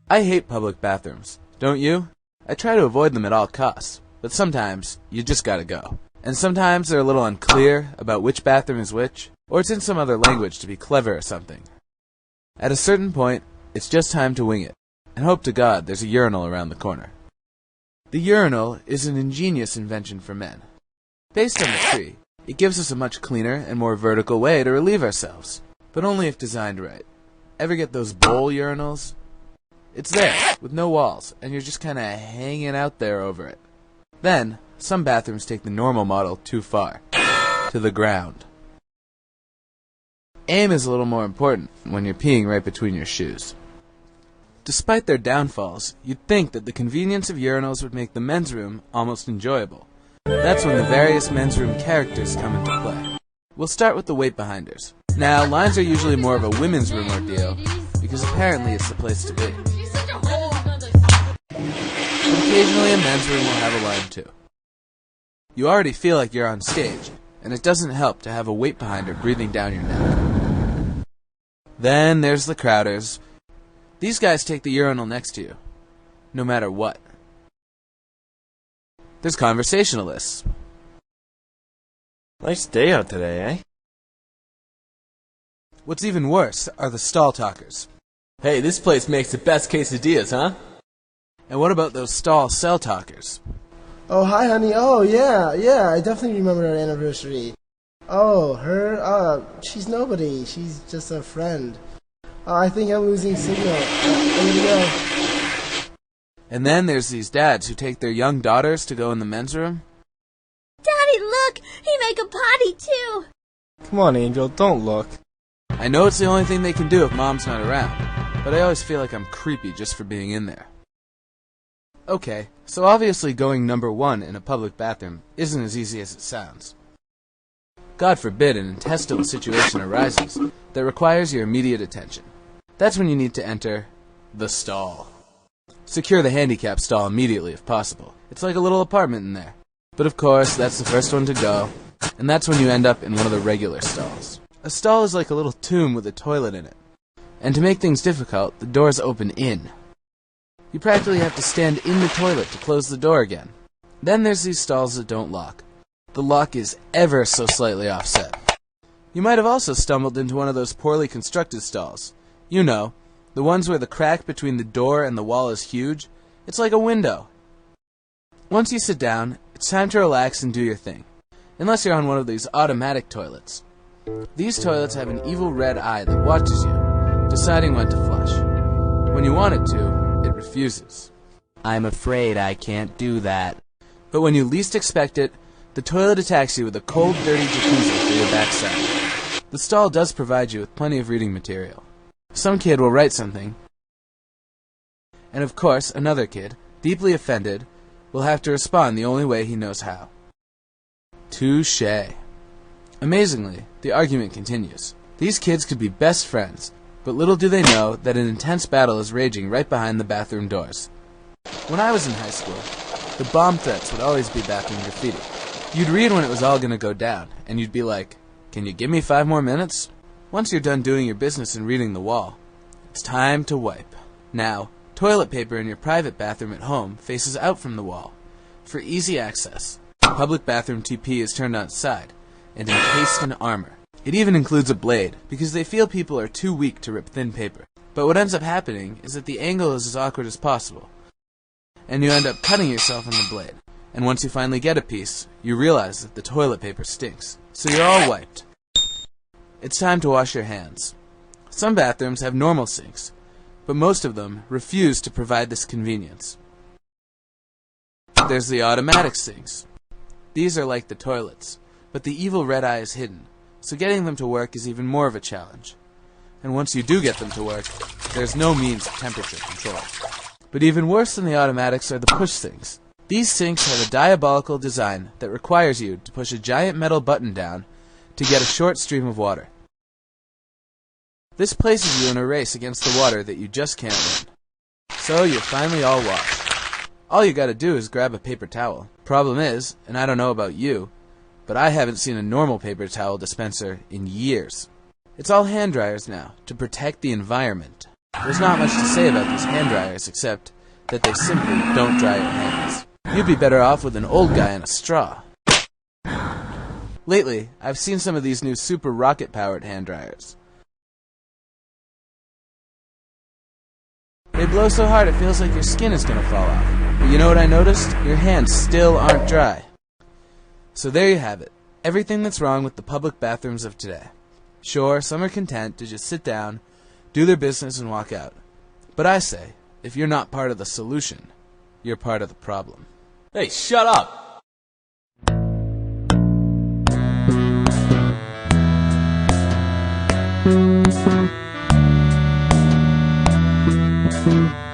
I hate public bathrooms, don't you? I try to avoid them at all costs, but sometimes you just gotta go. And sometimes they're a little unclear about which bathroom is which, or it's in some other language to be clever or something. At a certain point, it's just time to wing it, and hope to God there's a urinal around the corner. The urinal is an ingenious invention for men. Based on the tree, it gives us a much cleaner and more vertical way to relieve ourselves, but only if designed right. Ever get those bowl urinals? It's there, with no walls, and you're just kinda hanging out there over it. Then, some bathrooms take the normal model too far, to the ground. Aim is a little more important when you're peeing right between your shoes. Despite their downfalls, you'd think that the convenience of urinals would make the men's room almost enjoyable. That's when the various men's room characters come into play. We'll start with the weight-behinders. Now, lines are usually more of a women's room ordeal, because apparently it's the place to be. But occasionally a men's room will have a line too. You already feel like you're on stage, and it doesn't help to have a weight-behinder breathing down your neck. Then there's the crowders. These guys take the urinal next to you, no matter what. There's conversationalists. Nice day out today, eh? What's even worse are the stall talkers. Hey, this place makes the best quesadillas, huh? And what about those stall cell talkers? Oh, hi, honey. Oh, yeah, I definitely remember our anniversary. Oh, her, she's nobody. She's just a friend. I think I'm losing signal. I'm gonna go. And then there's these dads who take their young daughters to go in the men's room. Daddy, look! He make a potty, too! Come on, Angel, don't look. I know it's the only thing they can do if Mom's not around, but I always feel like I'm creepy just for being in there. Okay, so obviously going number one in a public bathroom isn't as easy as it sounds. God forbid an intestinal situation arises that requires your immediate attention. That's when you need to enter the stall. Secure the handicap stall immediately if possible. It's like a little apartment in there. But of course, that's the first one to go, and that's when you end up in one of the regular stalls. A stall is like a little tomb with a toilet in it. And to make things difficult, the doors open in. You practically have to stand in the toilet to close the door again. Then there's these stalls that don't lock. The lock is ever so slightly offset. You might have also stumbled into one of those poorly constructed stalls. You know, the ones where the crack between the door and the wall is huge. It's like a window. Once you sit down, it's time to relax and do your thing. Unless you're on one of these automatic toilets. These toilets have an evil red eye that watches you, deciding when to flush. When you want it to, it refuses. I'm afraid I can't do that. But when you least expect it, the toilet attacks you with a cold, dirty jacuzzi for your backside. The stall does provide you with plenty of reading material. Some kid will write something, and of course, another kid, deeply offended, will have to respond the only way he knows how. Touché. Amazingly, the argument continues. These kids could be best friends, but little do they know that an intense battle is raging right behind the bathroom doors. When I was in high school, the bomb threats would always be bathroom graffiti. You'd read when it was all gonna go down, and you'd be like, "Can you give me 5 more minutes?" Once you're done doing your business and reading the wall, it's time to wipe. Now, toilet paper in your private bathroom at home faces out from the wall. For easy access, public bathroom TP is turned on its side, and encased in armor. It even includes a blade, because they feel people are too weak to rip thin paper. But what ends up happening is that the angle is as awkward as possible, and you end up cutting yourself on the blade. And once you finally get a piece, you realize that the toilet paper stinks. So you're all wiped. It's time to wash your hands. Some bathrooms have normal sinks, but most of them refuse to provide this convenience. There's the automatic sinks. These are like the toilets, but the evil red eye is hidden, so getting them to work is even more of a challenge. And once you do get them to work, there's no means of temperature control. But even worse than the automatics are the push sinks. These sinks have a diabolical design that requires you to push a giant metal button down to get a short stream of water. This places you in a race against the water that you just can't win. So you're finally all washed. All you gotta do is grab a paper towel. Problem is, and I don't know about you, but I haven't seen a normal paper towel dispenser in years. It's all hand dryers now, to protect the environment. There's not much to say about these hand dryers except that they simply don't dry your hands. You'd be better off with an old guy and a straw. Lately, I've seen some of these new super rocket-powered hand dryers. They blow so hard it feels like your skin is gonna fall off. But you know what I noticed? Your hands still aren't dry. So there you have it. Everything that's wrong with the public bathrooms of today. Sure, some are content to just sit down, do their business, and walk out. But I say, if you're not part of the solution, you're part of the problem. Hey, shut up! Thank you.